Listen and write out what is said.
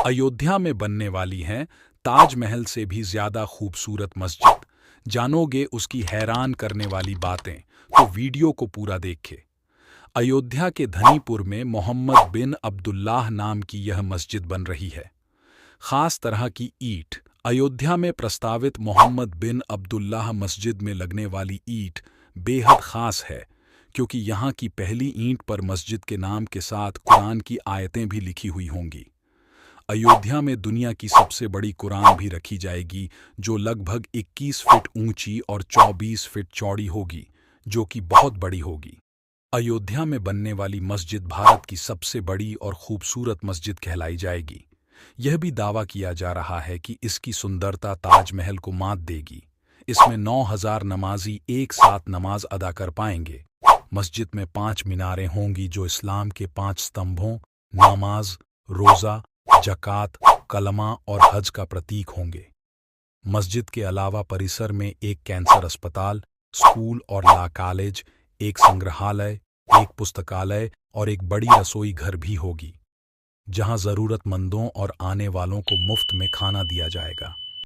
अयोध्या में बनने वाली है ताजमहल से भी ज्यादा खूबसूरत मस्जिद। जानोगे उसकी हैरान करने वाली बातें, तो वीडियो को पूरा देखे। अयोध्या के धनीपुर में मोहम्मद बिन अब्दुल्लाह नाम की यह मस्जिद बन रही है। खास तरह की ईंट। अयोध्या में प्रस्तावित मोहम्मद बिन अब्दुल्लाह मस्जिद में लगने वाली ईंट बेहद खास है, क्योंकि यहाँ की पहली ईंट पर मस्जिद के नाम के साथ कुरान की आयतें भी लिखी हुई होंगी। अयोध्या में दुनिया की सबसे बड़ी कुरान भी रखी जाएगी, जो लगभग 21 फीट ऊंची और 24 फीट चौड़ी होगी, जो कि बहुत बड़ी होगी। अयोध्या में बनने वाली मस्जिद भारत की सबसे बड़ी और खूबसूरत मस्जिद कहलाई जाएगी। यह भी दावा किया जा रहा है कि इसकी सुंदरता ताजमहल को मात देगी। इसमें 9,000 नमाजी एक साथ नमाज अदा कर पाएंगे। मस्जिद में 5 मीनारें होंगी, जो इस्लाम के 5 स्तंभों नमाज, रोज़ा, जकात, कलमा और हज का प्रतीक होंगे। मस्जिद के अलावा परिसर में एक कैंसर अस्पताल, स्कूल और लॉ कॉलेज, एक संग्रहालय, एक पुस्तकालय और एक बड़ी रसोई घर भी होगी, जहां जरूरतमंदों और आने वालों को मुफ्त में खाना दिया जाएगा।